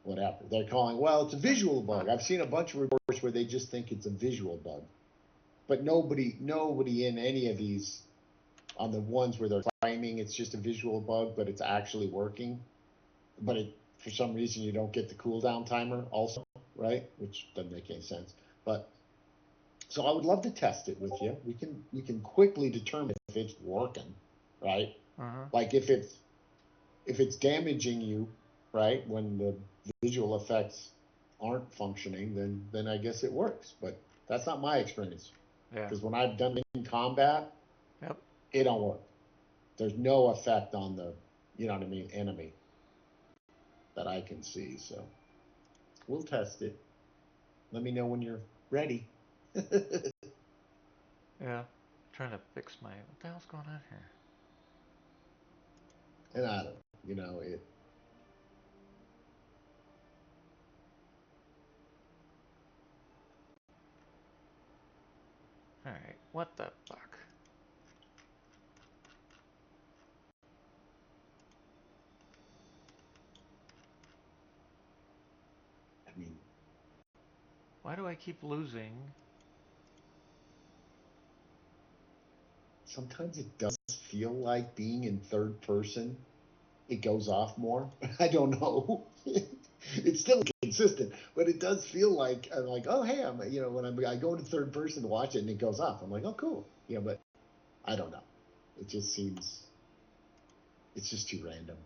whatever. They're calling, well, it's a visual bug. I've seen a bunch of reports where they just think it's a visual bug, but nobody in any of these, on the ones where they're claiming it's just a visual bug, but it's actually working, but for some reason you don't get the cooldown timer also, right? Which doesn't make any sense. But so I would love to test it with you. We can quickly determine if it's working, right? Like if it's damaging you, right, when the visual effects aren't functioning, then I guess it works. But that's not my experience. Yeah. Because when I've done it in combat, Yep. it don't work. There's no effect on the, you know what I mean, enemy that I can see. So we'll test it. Let me know when you're ready. Yeah. Trying to fix my. What the hell's going on here? And I don't, you know, it. All right. What the fuck? I mean, Why do I keep losing? sometimes it does feel like being in third person. It goes off more. I don't know. It's still consistent, but it does feel like I'm like, oh hey, when I go into third person to watch it and it goes off. I'm like, oh cool, but I don't know. It just seems it's just too random.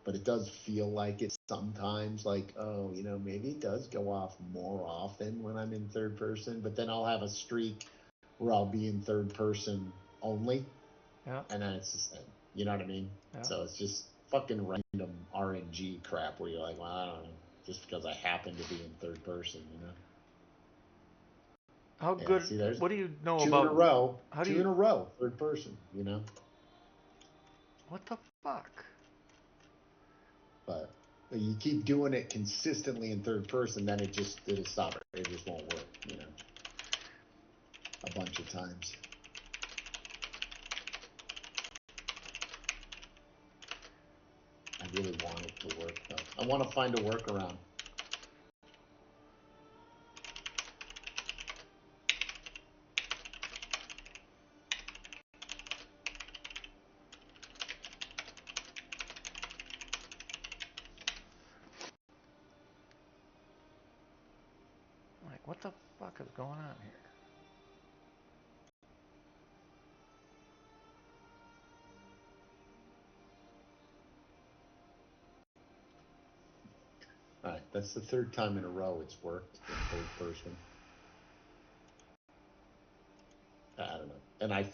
But it does feel like it sometimes, like, oh, maybe it does go off more often when I'm in third person. But then I'll have a streak where I'll be in third person only, Yeah. and then it's the same. You know what I mean? Yeah. So it's just fucking random RNG crap where you're like, well, I don't know, just because I happen to be in third person. How Yeah, good? see, there's What do you know two in a about? row, How do two in you? a row, third person. What the fuck? But you keep doing it consistently in third person, then it'll stop it. It just won't work. A bunch of times. I really want it to work though. I want to find a workaround. Like, what the fuck is going on here? All right, that's the third time in a row it's worked in third person. I don't know. And I've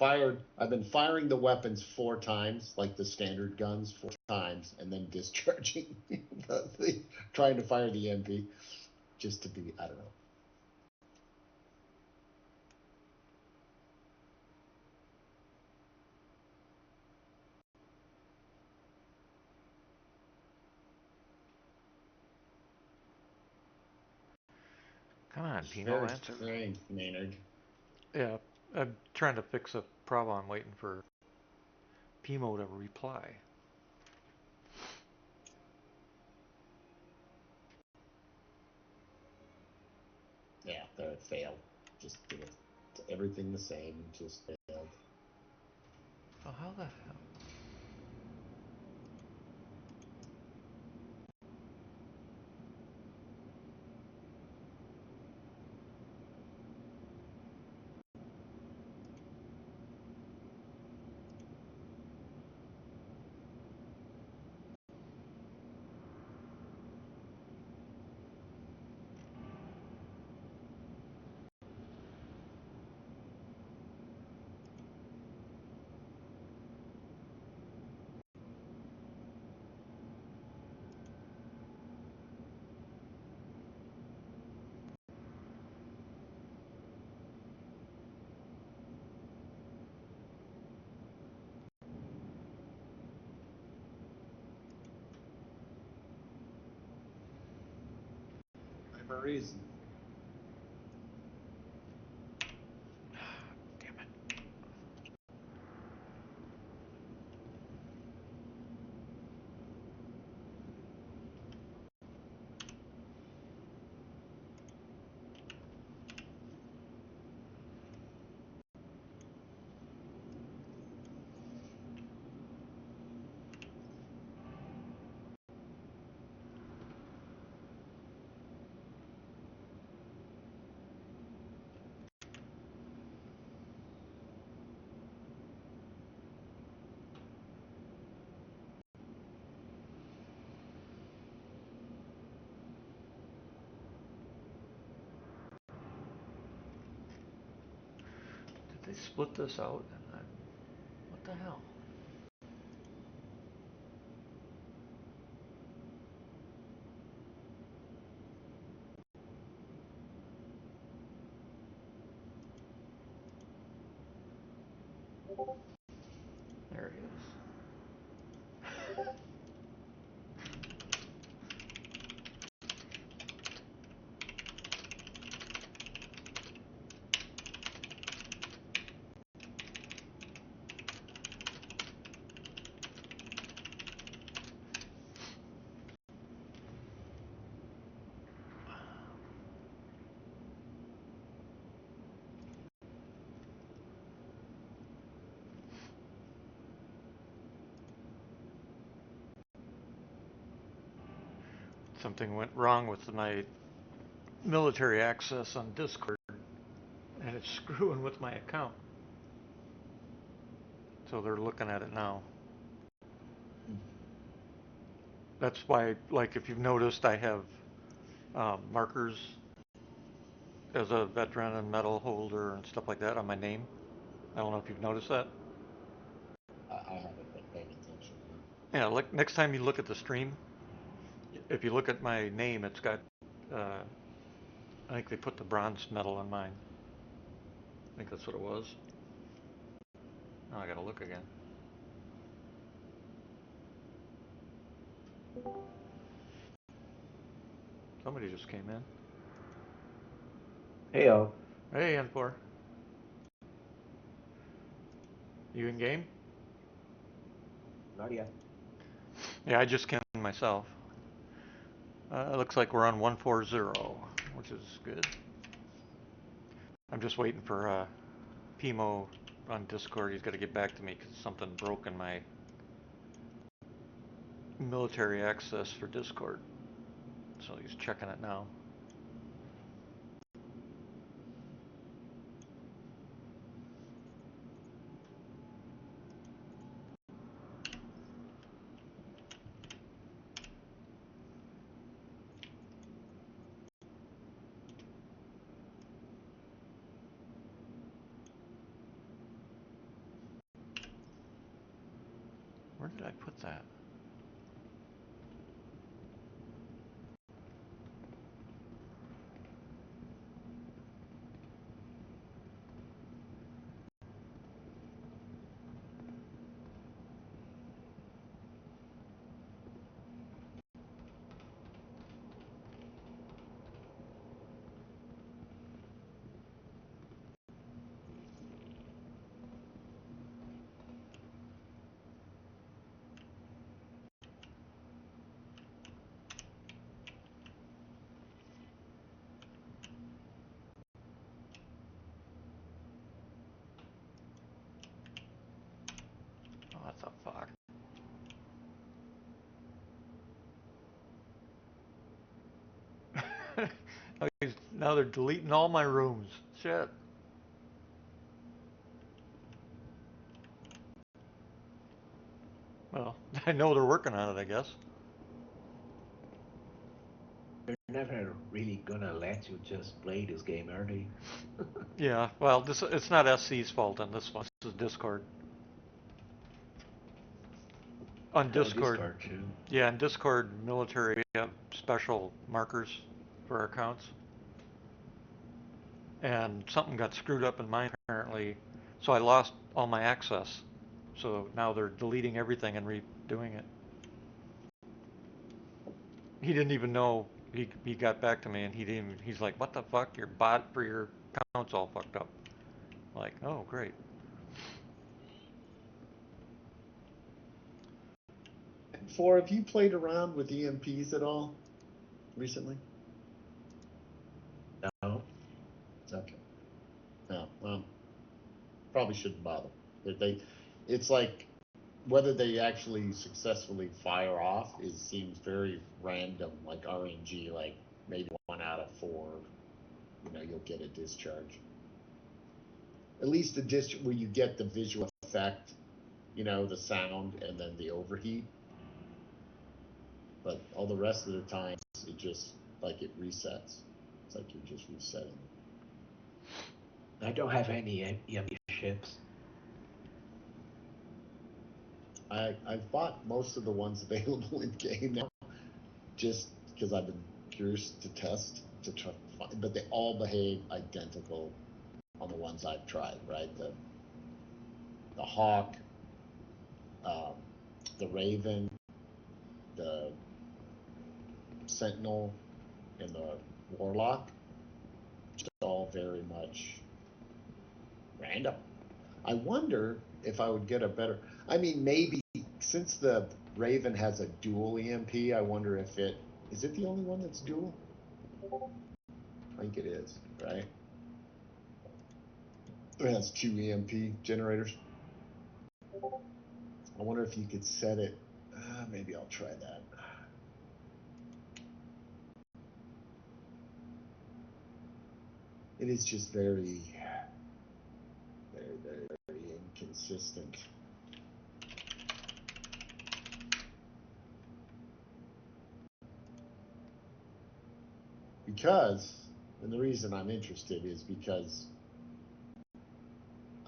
been firing the weapons 4 times, like the standard guns 4 times, and then discharging, trying to fire the MP, just to be, I don't know. Come on, It's Pimo, very answer me. strange, Maynard. Yeah, I'm trying to fix a problem. I'm waiting for Pimo to reply. Yeah, there it failed. Just everything the same, just failed. Oh, how the hell? Whatever reason. Damn it. split this out? What the hell? There he is. Something went wrong with my military access on Discord, and it's screwing with my account. So they're looking at it now. That's why, like, if you've noticed, I have markers as a veteran and medal holder and stuff like that on my name. I don't know if you've noticed that. I haven't been paying attention. Yeah, like next time you look at the stream, if you look at my name, it's got, I think they put the bronze medal on mine. I think that's what it was. Now I gotta look again. Somebody just came in. Hey, all. Hey, N4. You in game? Not yet. Yeah, I just came in myself. It looks like we're on 140, which is good. I'm just waiting for Pimo on Discord. He's got to get back to me because something broke in my military access for Discord. So he's checking it now. Where did I put that? Oh, that's a fuck. Now they're deleting all my rooms. Shit. Well, I know they're working on it, I guess. They're never really gonna let you just play this game, are they? Yeah, well, it's not SC's fault on this one. This is Discord. On Discord. Discord too. Yeah, in Discord military, we have special markers for our accounts. And something got screwed up in mine apparently, so I lost all my access. So now they're deleting everything and redoing it. He didn't even know. He got back to me and he's like, what the fuck? Your bot for your account's all fucked up. Like, oh great. And have you played around with EMPs at all recently? No. Okay. No, well, probably shouldn't bother. It's like whether they actually successfully fire off seems very random, like RNG, like maybe 1 out of 4, you'll get a discharge. At least a discharge where you get the visual effect, the sound and then the overheat. But all the rest of the time, it just like it resets. It's like you're just resetting. I don't have any EMP ships. I've bought most of the ones available in game now, just because I've been curious to test to try, but they all behave identical on the ones I've tried. Right, the Hawk, the Raven, the Sentinel, and the Warlock, just all very much random. I wonder if I would get a better. I mean, maybe since the Raven has a dual EMP, I wonder if it is it the only one that's dual? I think it is, right? It has 2 EMP generators. I wonder if you could set it. Maybe I'll try that. It is just very inconsistent. Because, and the reason I'm interested is because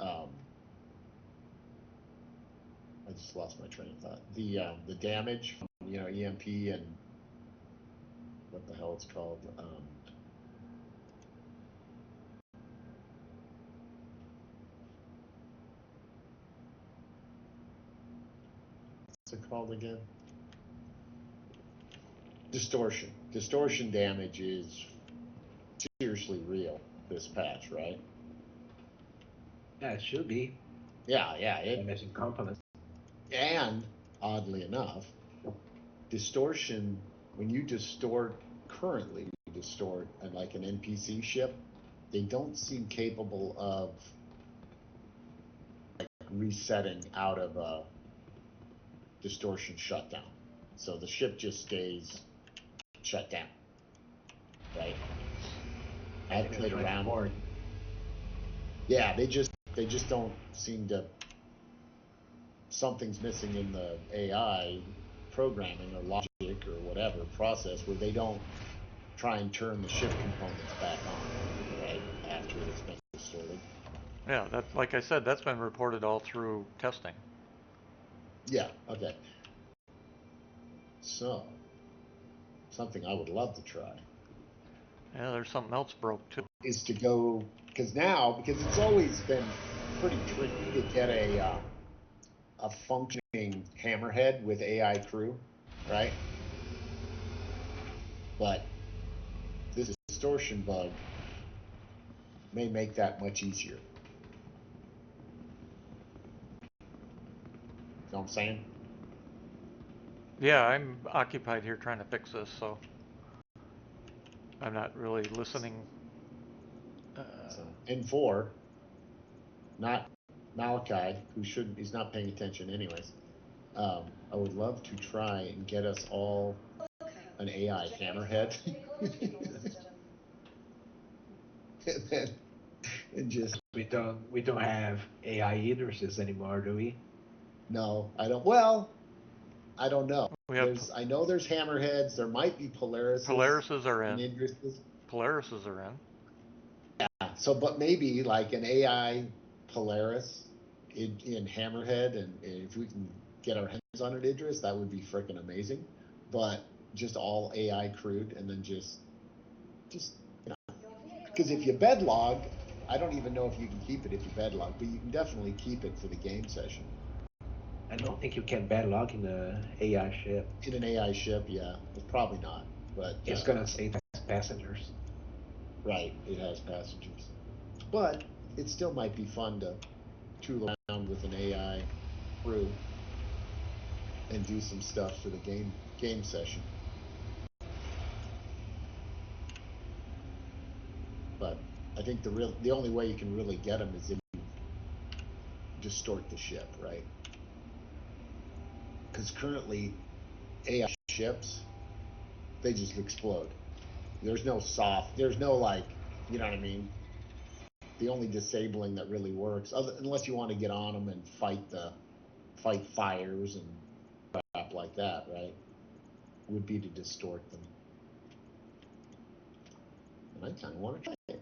I just lost my train of thought. The damage from, EMP and what the hell it's called. What's it called again? Distortion. Distortion damage is seriously real this patch, right? Yeah, it should be. Yeah. Damaging components. And oddly enough, distortion, when you distort like an NPC ship, they don't seem capable of like resetting out of a distortion shutdown. So the ship just stays shut down, right? I've played around. Yeah, they just don't seem to. Something's missing in the AI programming or logic or whatever process where they don't try and turn the ship components back on, right, after it's been distorted. Yeah, that, like I said, that's been reported all through testing. Yeah, okay. So, something I would love to try. Yeah, there's something else broke too. Is to go, because it's always been pretty tricky to get a functioning hammerhead with AI crew, right? But this distortion bug may make that much easier. You know what I'm saying? Yeah, I'm occupied here trying to fix this, so I'm not really listening. So N4, not Malachi, he's not paying attention anyways. I would love to try and get us all an AI hammerhead. and just we don't have AI Idrises anymore, do we? No, I don't. Well, I don't know. I know there's hammerheads. There might be Polarises. Polarises are in. Idrises. Polarises are in. Yeah. So, but maybe like an AI Polaris in hammerhead, and if we can get our hands on an Idris, that would be freaking amazing. But just all AI crewed, and then just because if you bedlog, I don't even know if you can keep it if you bedlog, but you can definitely keep it for the game session. I don't think you can bedlog in an AI ship. In an AI ship, yeah, it's probably not. But it's gonna say it has passengers. Right, it has passengers, but it still might be fun to tool around with an AI crew and do some stuff for the game session. But I think the only way you can really get them is if you distort the ship, right? Because currently AI ships, they just explode. There's no like, you know what I mean? The only disabling that really works, unless you want to get on them and fight fires and crap like that, right? Would be to distort them. And I kind of want to try it.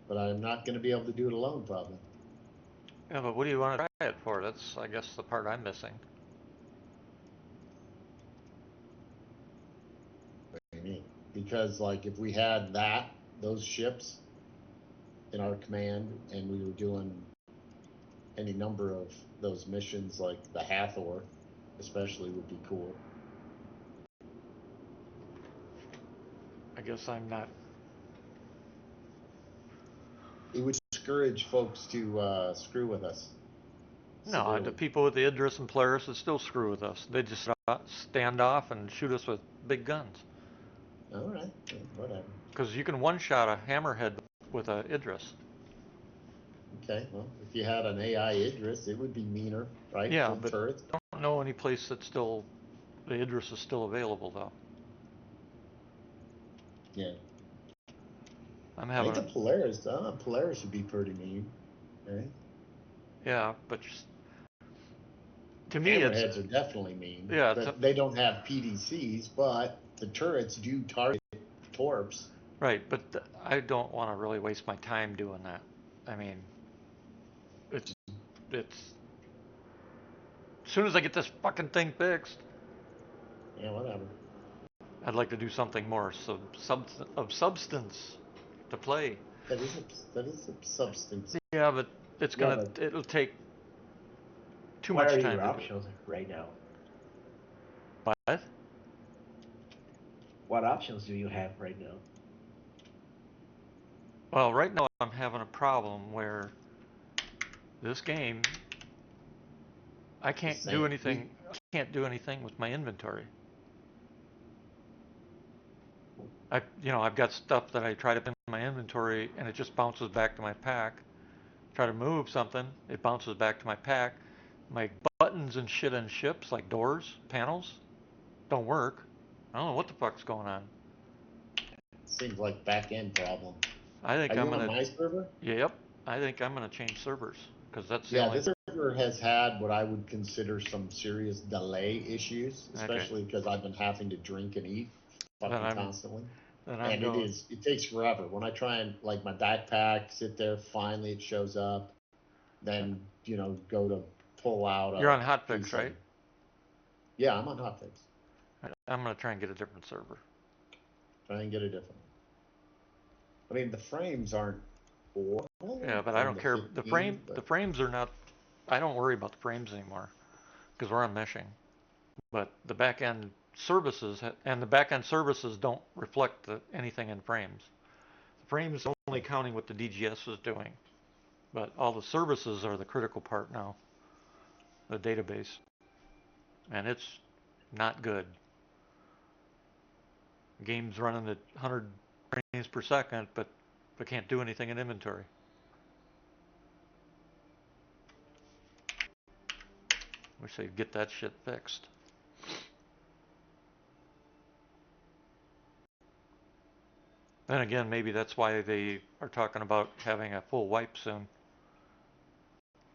but I'm not going to be able to do it alone, probably. Yeah, but what do you want to try it for? That's, I guess, the part I'm missing. What do you mean? Because, like, if we had those ships in our command, and we were doing any number of those missions, like the Hathor, especially, would be cool. I guess I'm not. It would discourage folks to screw with us. No, the severely. people with the Idris and Polaris would still screw with us. They just stand off and shoot us with big guns. All right, whatever. Because you can one-shot a hammerhead with a Idris. Okay, well, if you had an AI Idris, it would be meaner, right? Yeah, Full but turret. I don't know any place that's still, the Idris is still available though. Yeah. I'm I think having, the Polaris would be pretty mean, right? yeah, but just, to me it's, Hammerheads are definitely mean. yeah, But they don't have PDCs, but the turrets do target torps. right, but I don't want to really waste my time doing that. I mean, it's, as soon as I get this fucking thing fixed, Yeah, whatever. I'd like to do something more of substance to play. That is a substance. Yeah, but Yeah, but it'll take too What much are time your to do options right now? it. But What options do you have right now? well, right now I'm having a problem where this game I can't do same. anything. I can't do anything with my inventory. I've got stuff that I try to put in my inventory and it just bounces back to my pack. Try to move something, it bounces back to my pack. My buttons and shit on ships, like doors, panels, don't work. I don't know what the fuck's going on. Seems like back end problem. I think Are you I'm on gonna. my server? Yep. I think I'm gonna change servers because that's the Yeah, only. this server has had what I would consider some serious delay issues, Okay. especially because I've been having to drink and eat Then fucking I'm. constantly. Then I'm And going. it takes forever. When I try and, like, my backpack, sit there, finally it shows up, then, go to pull out You're a on hotfix, piece of. right? Yeah, I'm on hotfix. I'm gonna try and get a different server. Try and get a different. I mean, the frames aren't horrible Yeah, but I on don't the care. 15, The but frames are not. I don't worry about the frames anymore because we're on meshing. But the back end services and the back end services don't reflect anything in frames. The frames only counting what the DGS is doing, but all the services are the critical part now. The database, and it's not good. The game's running at 100 frames per second, but I can't do anything in inventory. Wish they'd get that shit fixed. Then again, maybe that's why they are talking about having a full wipe soon.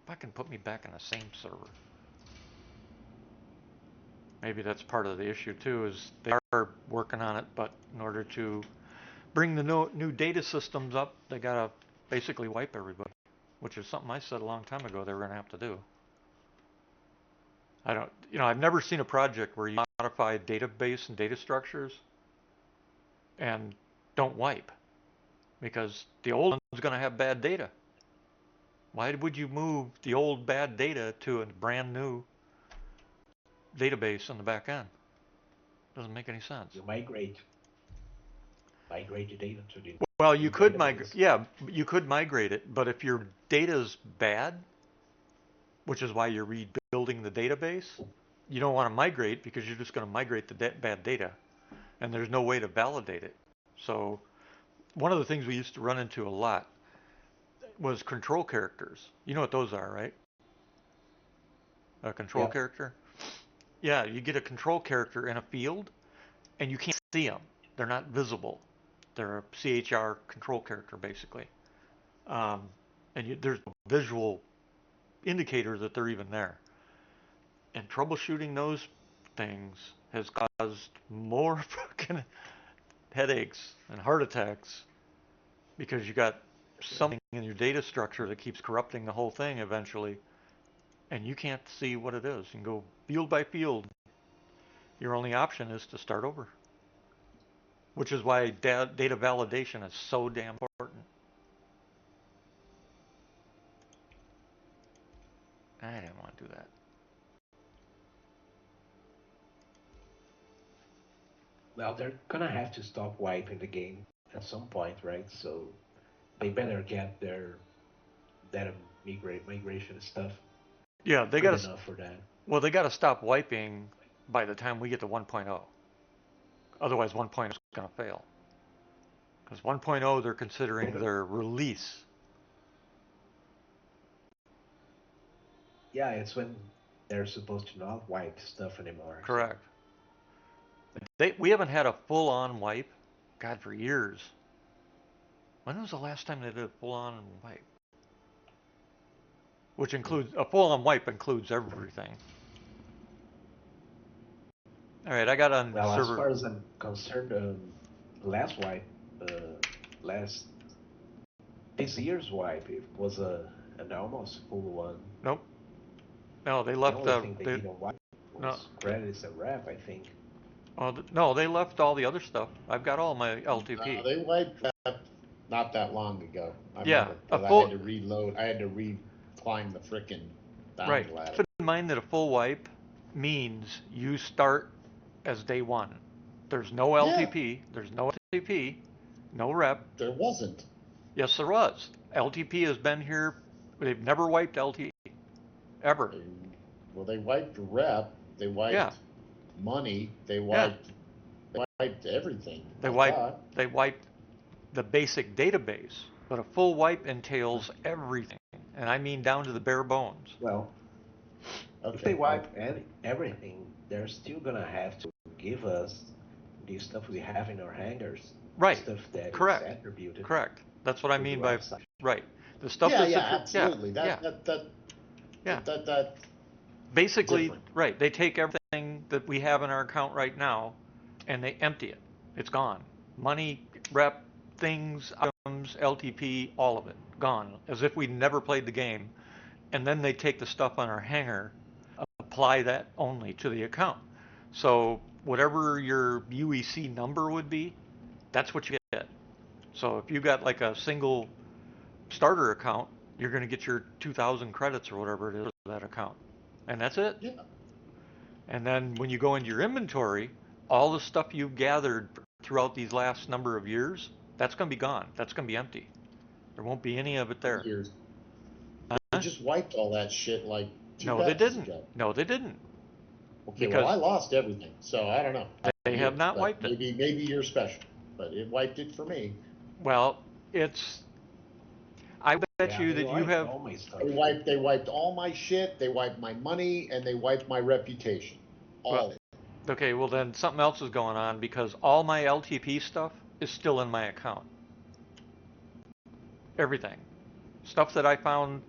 If I can put me back in the same server. Maybe that's part of the issue too, is they are working on it, but in order to bring the new data systems up, they gotta basically wipe everybody, which is something I said a long time ago they were gonna have to do. I've never seen a project where you modify database and data structures and don't wipe, because the old one's gonna have bad data. Why would you move the old bad data to a brand new database on the back end? Doesn't make any sense. You migrate the data to the Well, new you could database. you could migrate it, but if your data's bad, which is why you're rebuilding the database, you don't want to migrate because you're just going to migrate the bad data, and there's no way to validate it. So one of the things we used to run into a lot was control characters. You know what those are, right? A control Yep. character? Yeah, you get a control character in a field, and you can't see them. They're not visible. They're a CHR control character, basically. And there's a visual indicator that they're even there. And troubleshooting those things has caused more fucking headaches and heart attacks because you got something in your data structure that keeps corrupting the whole thing eventually, and you can't see what it is. You can go field by field. Your only option is to start over, which is why data validation is so damn important. I didn't want to do that. Well, they're gonna have to stop wiping the game at some point, right? So they better get their data migration stuff Yeah, they good got to. enough for that. Well, they got to stop wiping by the time we get to 1.0. Otherwise, 1.0 is going to fail. Because 1.0, they're considering their release. Yeah, it's when they're supposed to not wipe stuff anymore. Correct. We haven't had a full-on wipe, God, for years. When was the last time they did a full-on wipe? Which includes, a full-on wipe includes everything. All right, I got on Well, server. as far as I'm concerned, last wipe, last this year's wipe, it was an almost full one. Nope. No, they The left only thing they didn't wipe was no. credits and rep, I think. Oh, no, they left all the other stuff. I've got all my LTP. They wiped that not that long ago. I Yeah, remember, because I had to reload. I had to climb the frickin' bounty ladder. Keep in mind that a full wipe means you start as day one. There's no LTP. There's no LTP. No rep. There wasn't. Yes, there was. LTP has been here. They've never wiped LTP. Ever. Well, they wiped rep. They wiped money. They wiped everything. They wiped the basic database. But a full wipe entails everything. And I mean down to the bare bones. Well, if they wipe everything, they're still gonna have to give us the stuff we have in our hangars. Right. Stuff that is attributed. Correct. That's what I mean by website. Right. The stuff that's absolutely. That basically different. Right. They take everything that we have in our account right now and they empty it. It's gone. Money, rep, things, items, LTP, all of it gone, as if we'd never played the game. And then they take the stuff on our hanger, apply that only to the account. So whatever your UEC number would be, that's what you get. So if you got like a single starter account, you're going to get your 2,000 credits or whatever it is for that account. And that's it. Yeah. And then when you go into your inventory, all the stuff you've gathered throughout these last number of years, that's going to be gone. That's going to be empty. There won't be any of it there. Years. They just wiped all that shit like two No, they patches didn't. ago. No, they didn't. Okay, well, I lost everything, so I don't know. They have not wiped it. Maybe you're special, but it wiped it for me. Well, I bet you that you have. All my stuff. They wiped all my shit. They wiped my money, and they wiped my reputation. All of it. Okay, well then something else is going on because all my LTP stuff is still in my account. Everything. Stuff that I found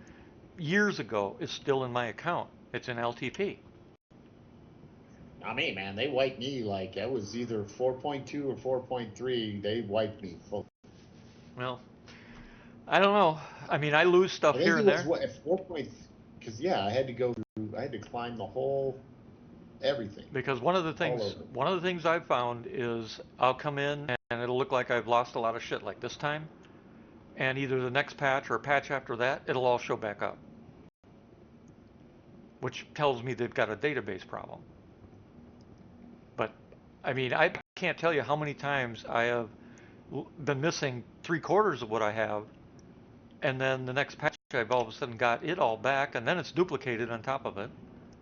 years ago is still in my account. It's in LTP. Not me, man. They wiped me like it was either 4.2 or 4.3. They wiped me full. Well, I don't know. I mean, I lose stuff here and there. At 4. Because I had to climb the whole everything. Because one of the things I've found is I'll come in and it'll look like I've lost a lot of shit like this time, and either the next patch or a patch after that, it'll all show back up, which tells me they've got a database problem. But I mean, I can't tell you how many times I have been missing 3/4 of what I have, and then the next patch I've all of a sudden got it all back, and then it's duplicated on top of it,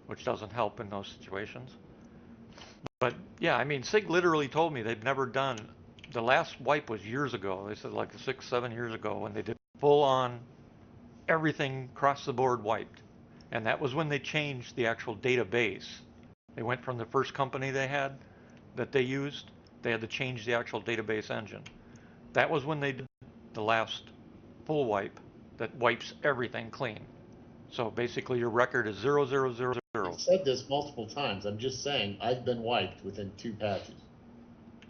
which doesn't help in those situations. But yeah, I mean, SIG literally told me they've never done, the last wipe was years ago. They said like 6, 7 years ago when they did full on everything across the board wiped. And that was when they changed the actual database. They went from the first company they had that they used, they had to change the actual database engine. That was when they did the last full wipe that wipes everything clean. So basically your record is 0, 0, 0, 0. I've said this multiple times. I'm just saying I've been wiped within 2 patches.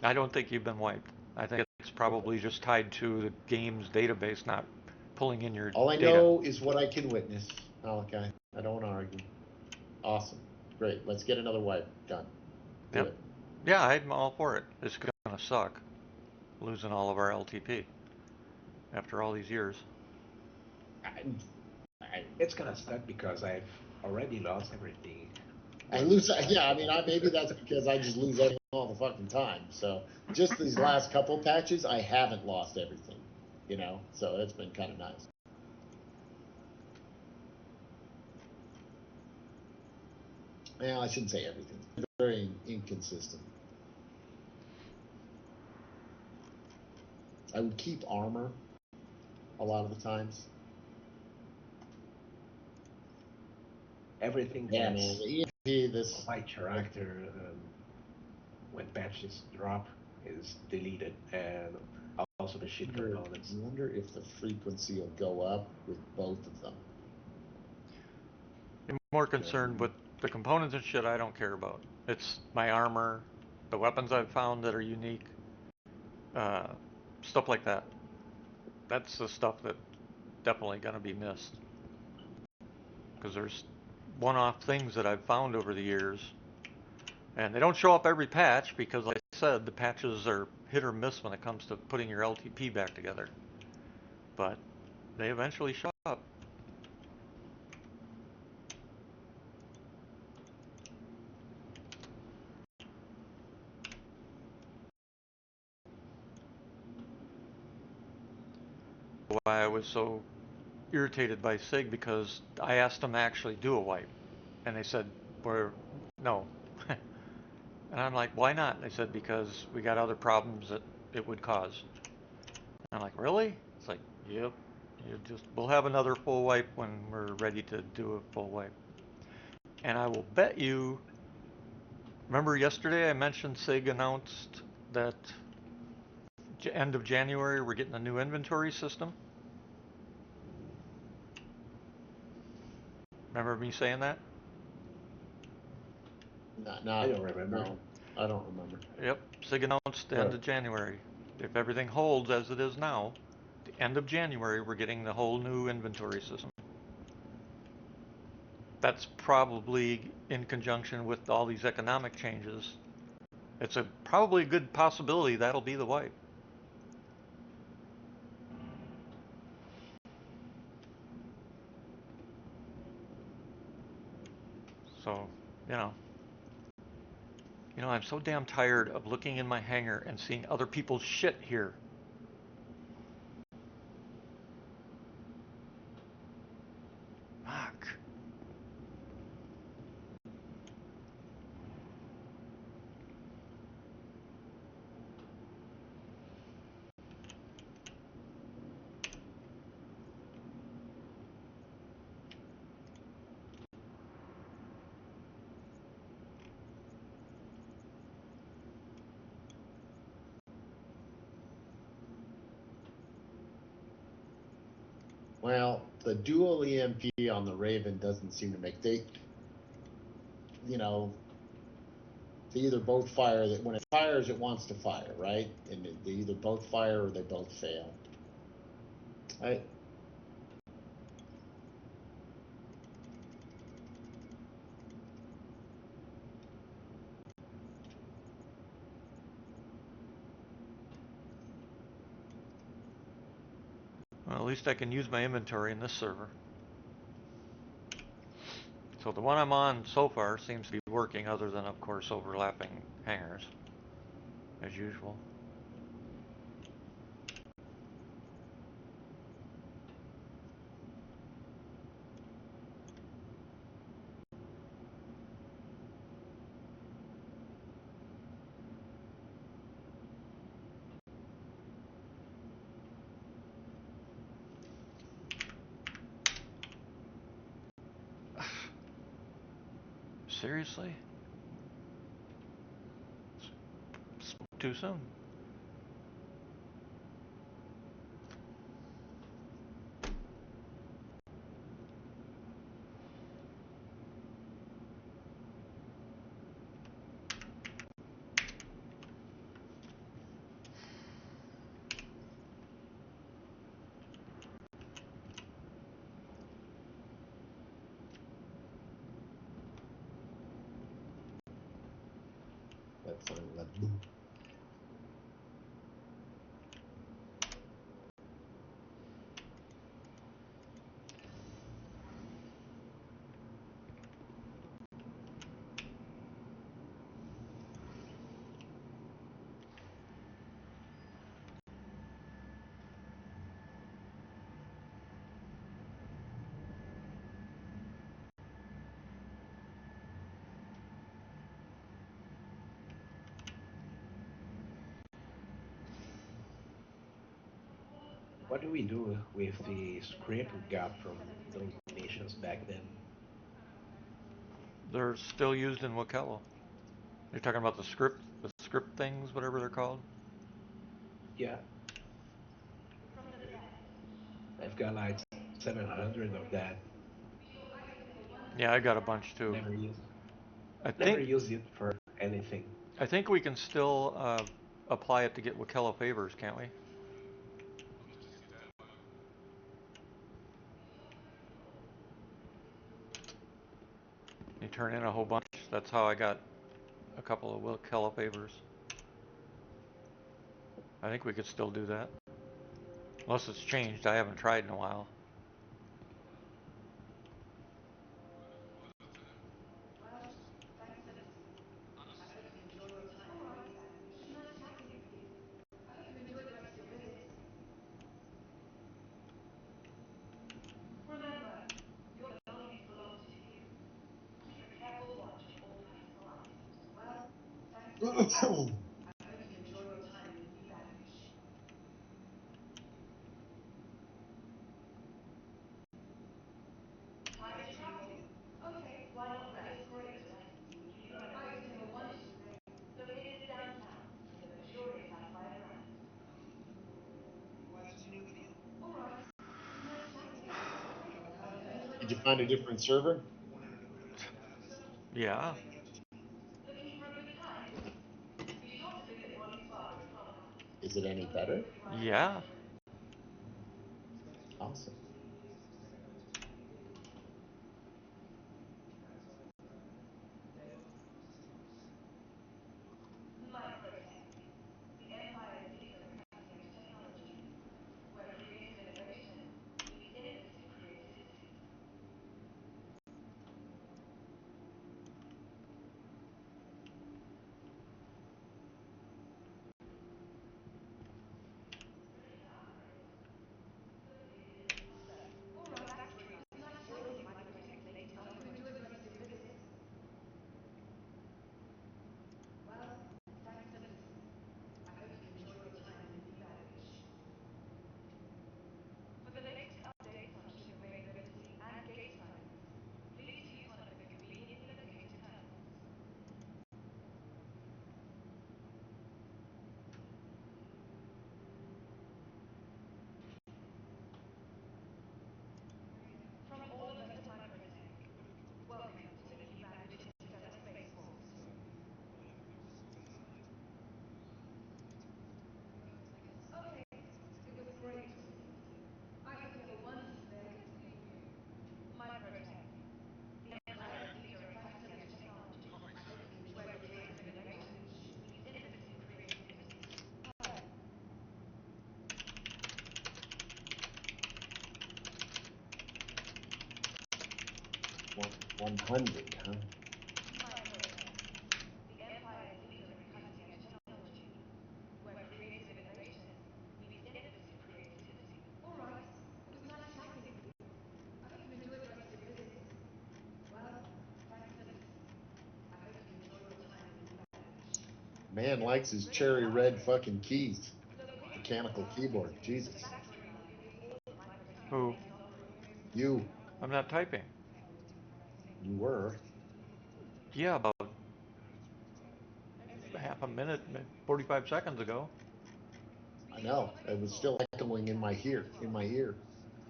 I don't think you've been wiped. I think it's probably just tied to the game's database not pulling in your All I data. know is what I can witness. Okay, I don't want to argue. Awesome. Great. Let's get another wipe done. Do Yep. it. Yeah, I'm all for it. It's gonna suck losing all of our LTP after all these years. It's gonna suck because I've already lost everything. I lose. Yeah, I mean, maybe that's because I just lose everything all the fucking time. So just these last couple patches, I haven't lost everything. You know, so it's been kind of nice. Well, I shouldn't say everything. It's very inconsistent. I would keep armor a lot of the times. Everything Yeah, that's man. The EMP, this. my character, when patches drop, is deleted, and also the shit components. I wonder if the frequency will go up with both of them. I'm more concerned with the components and shit I don't care about. It's my armor, the weapons I've found that are unique, stuff like that. That's the stuff that definitely gonna be missed. Because there's one-off things that I've found over the years, and they don't show up every patch because, like I said, the patches are hit or miss when it comes to putting your LTP back together. But they eventually show up. Why I was so irritated by SIG, because I asked them to actually do a wipe, and they said, no. And I'm like, why not? They said, because we got other problems that it would cause. And I'm like, really? It's like, yep. We'll have another full wipe when we're ready to do a full wipe. And I will bet you, remember yesterday I mentioned SIG announced that end of January we're getting a new inventory system? Remember me saying that? I don't remember. No, I don't remember. Yep, SIG announced the end of January. If everything holds as it is now, the end of January we're getting the whole new inventory system. That's probably in conjunction with all these economic changes. It's probably a good possibility that'll be the wipe. So, you know, I'm so damn tired of looking in my hangar and seeing other people's shit here. Fuck. Well, the dual EMP on the Raven doesn't seem to make they either both fire. That when it fires, it wants to fire, right? And they either both fire or they both fail. Well, at least I can use my inventory in this server. So the one I'm on so far seems to be working, other than, of course, overlapping hangars, as usual. Seriously? Spoke too soon. Sounded like boom. What do we do with the script we got from those missions back then? They're still used in Wakello. You're talking about the script things, whatever they're called? Yeah, I've got like 700 of that. Yeah, I got a bunch too. Never use, I never think use it for anything. I think we can still apply it to get Wakello favors, can't we? You turn in a whole bunch. That's how I got a couple of Wakello favors. I think we could still do that. Unless it's changed. I haven't tried in a while. Did you find a different server? Yeah. Is it any better? Yeah. Awesome. One 100, huh? Man likes his cherry red fucking keys. Mechanical keyboard. Jesus. Who? You. I'm not typing. You were. Yeah, about half a minute, 45 seconds ago. I know. It was still echoing in my ear.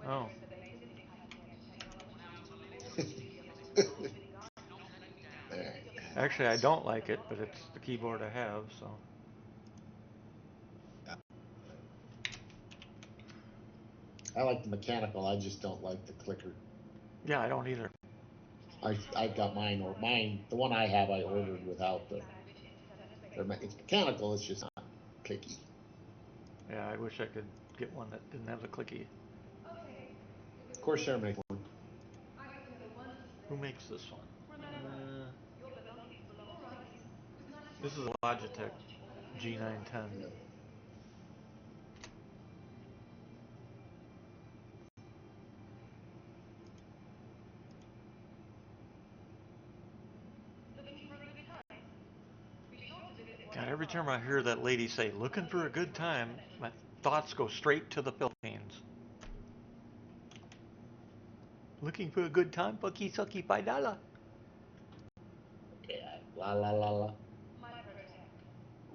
Oh. There. Actually, I don't like it, but it's the keyboard I have, so. I like the mechanical. I just don't like the clicker. Yeah, I don't either. I got mine, or mine, the one I have I ordered without the It's mechanical, it's just not clicky. Yeah, I wish I could get one that didn't have the clicky. Corsair make one. Who makes this one? This is a Logitech G910. Yeah. God, every time I hear that lady say, looking for a good time, my thoughts go straight to the Philippines. Looking for a good time? Bucky sucky $5. Yeah, la la la la.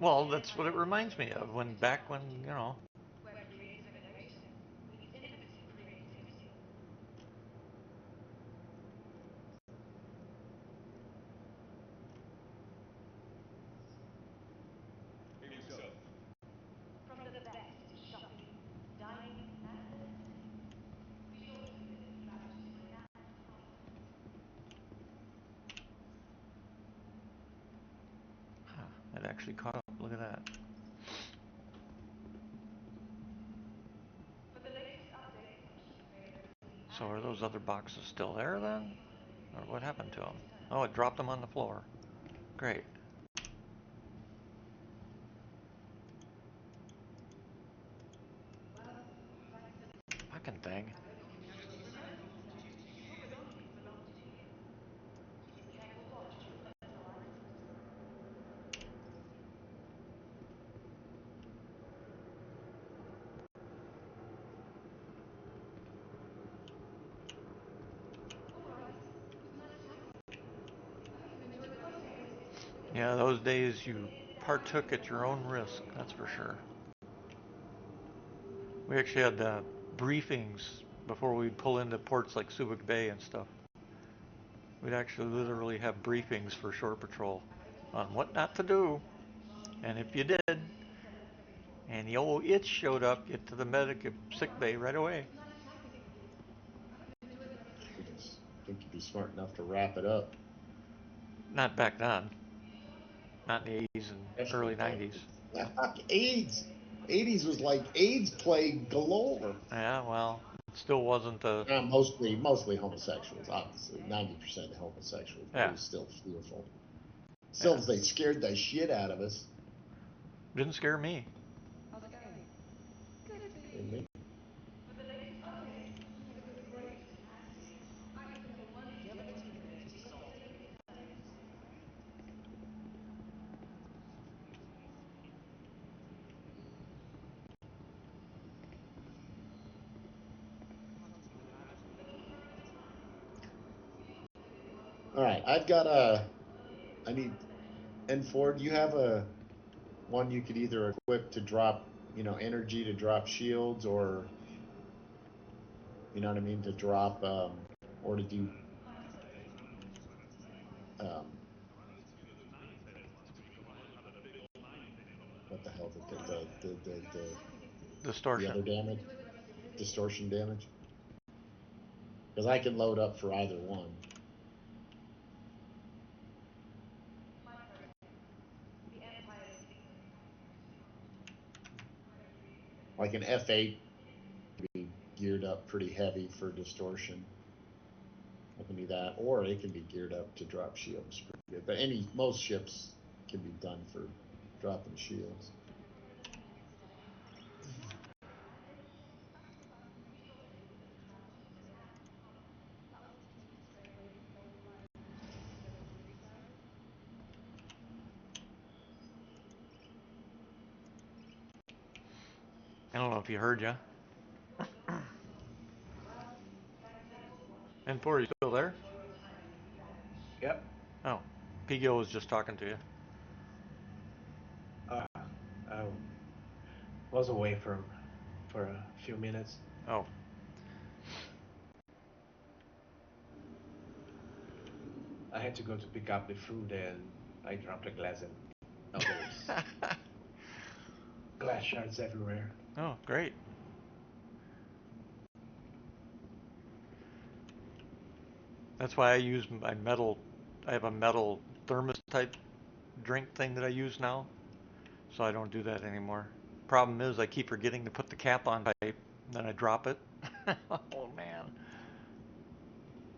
Well, that's what it reminds me of when back when, you know. It actually caught up. Look at that. So are those other boxes still there then? Or what happened to them? Oh, it dropped them on the floor. Great. Fucking thing. Yeah, those days you partook at your own risk, that's for sure. We actually had briefings before we'd pull into ports like Subic Bay and stuff. We'd actually literally have briefings for shore patrol on what not to do. And if you did, and the old itch showed up, get to the medic sick bay right away. I think you'd be smart enough to wrap it up. Not back then. Not in the 80s and Especially early 90s. AIDS. 80s was like AIDS plague galore. Yeah, well, it still wasn't a... Mostly homosexuals, obviously. 90% of the homosexuals, but Yeah. it was still fearful. Still, Yeah. they scared the shit out of us. Didn't scare me. How's it going? Good to see Didn't you. they? Okay, you had a good break. The other 2 minutes you sold. All right, I need N4. Do you have a one you could either equip to drop, energy to drop shields, or you know what I mean, to drop, or to do, um, what the hell, the Distortion. other damage, distortion damage? Because I can load up for either one. Like an F8 be geared up pretty heavy for distortion. I can do that, or it can be geared up to drop shields pretty good. But most ships can be done for dropping shields. I don't know if you heard ya. N4, are you still there? Yep. Oh, Pigo was just talking to you. I was away for a few minutes. Oh. I had to go to pick up the food and I dropped a glass and now there's glass shards everywhere. Oh, great. That's why I use my metal. I have a metal thermos type drink thing that I use now, so I don't do that anymore. Problem is, I keep forgetting to put the cap on pipe, then I drop it. Oh man!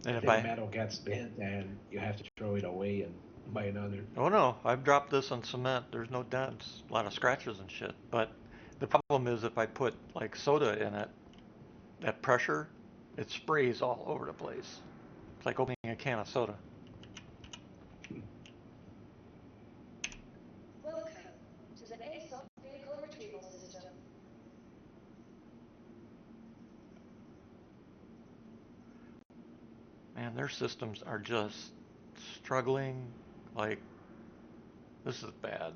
And And if then the I, metal gets bent and you have to throw it away and buy another. oh no, I've dropped this on cement. There's no dents, a lot of scratches and shit. But the problem is, if I put like soda in it, that pressure, it sprays all over the place. It's like opening a can of soda. Welcome to the ASOP Vehicle Retrieval System. Man, their systems are just struggling. Like, this is bad.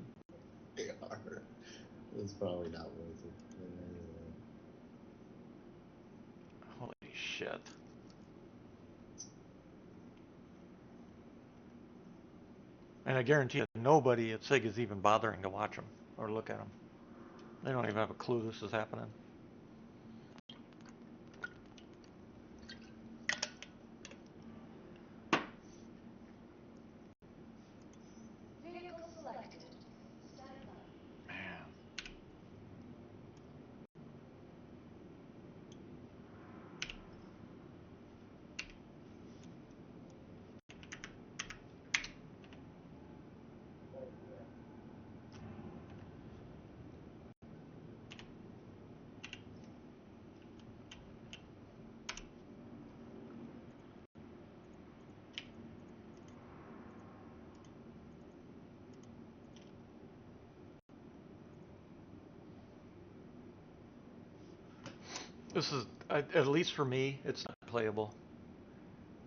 They are. It's probably not worth it. Holy shit. And I guarantee you, nobody at SIG is even bothering to watch them or look at them. They don't even have a clue this is happening. Vehicle selected. Stand by. Man. This is, at least for me, it's not playable.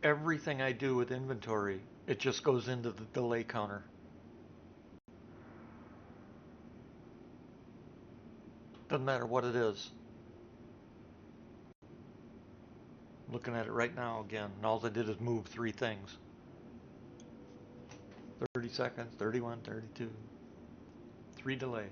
Everything I do with inventory, it just goes into the delay counter. Doesn't matter what it is. I'm looking at it right now again, and all I did is move 3 things. 30 seconds, 31, 32. 3 delay.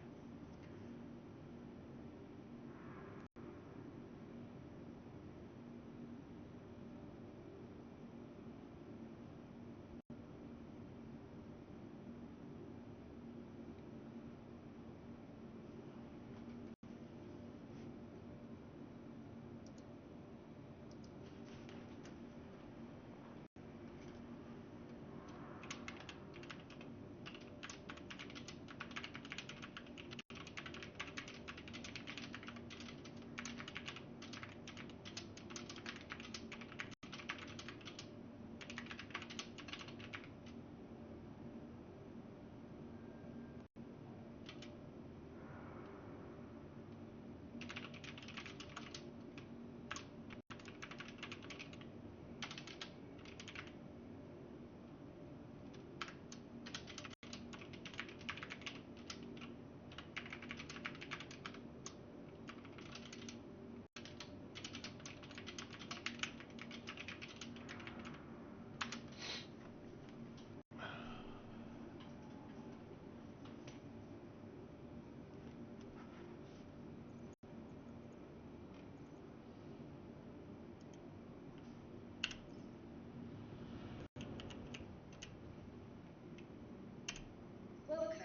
Welcome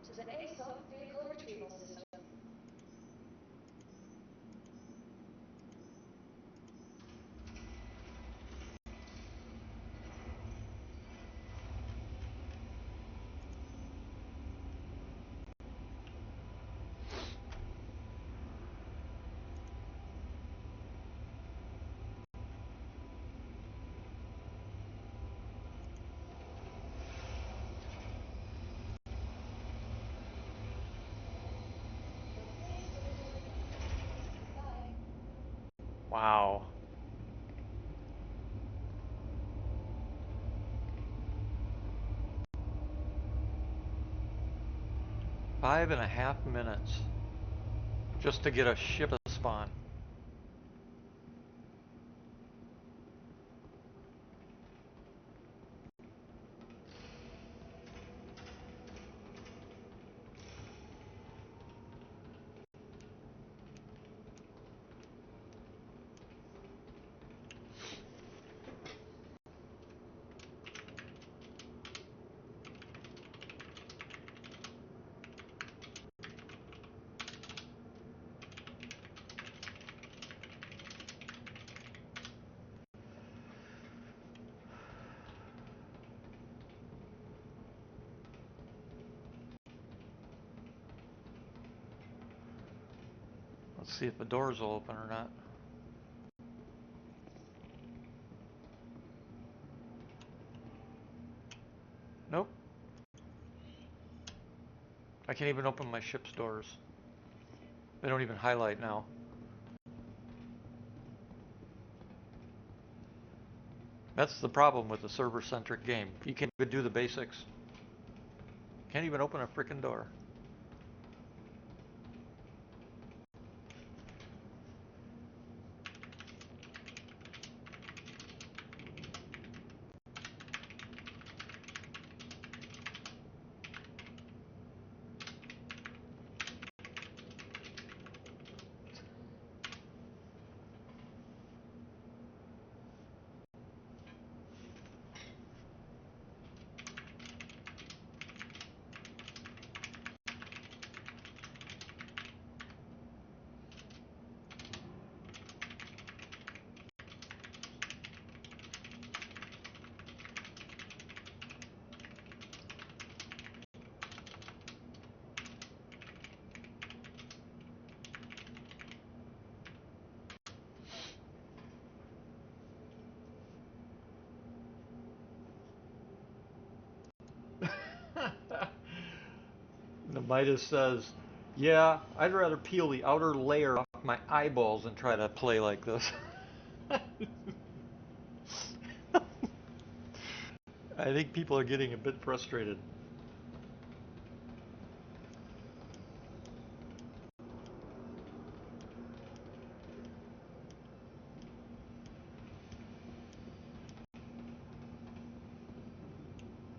to the ASOP Vehicle Retrieval System. Bye. Wow. Five and a half minutes just to get a ship to spawn. Let's see if the doors will open or not. Nope. I can't even open my ship's doors. They don't even highlight now. That's the problem with the server-centric game. You can't even do the basics. Can't even open a frickin' door. The Midas says, yeah, I'd rather peel the outer layer off my eyeballs than try to play like this. I think people are getting a bit frustrated.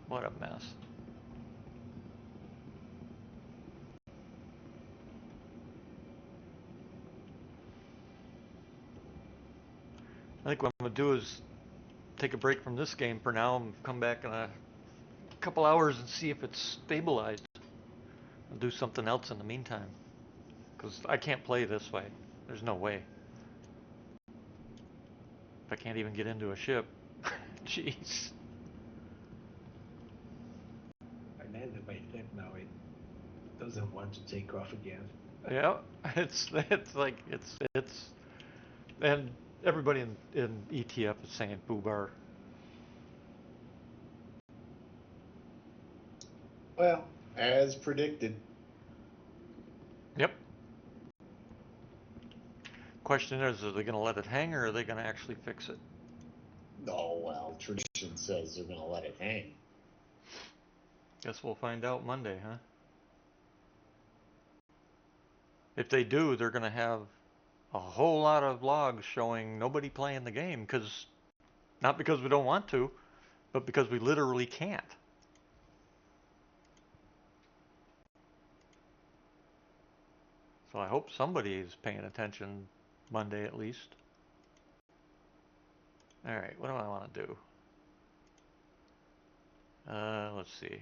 What a mess. I think what I'm going to do is take a break from this game for now and come back in a couple hours and see if it's stabilized. I'll do something else in the meantime. Because I can't play this way. There's no way. If I can't even get into a ship. Jeez. I landed my ship now. It doesn't want to take off again. Yeah, it's like it's and everybody in ETF is saying foobar. Well, as predicted. Yep. Question is, are they going to let it hang or are they going to actually fix it? Oh, well, tradition says they're going to let it hang. Guess we'll find out Monday, huh? If they do, they're going to have a whole lot of logs showing nobody playing the game, because not because we don't want to, but because we literally can't. So I hope somebody is paying attention Monday at least. All right, what do I want to do? Let's see.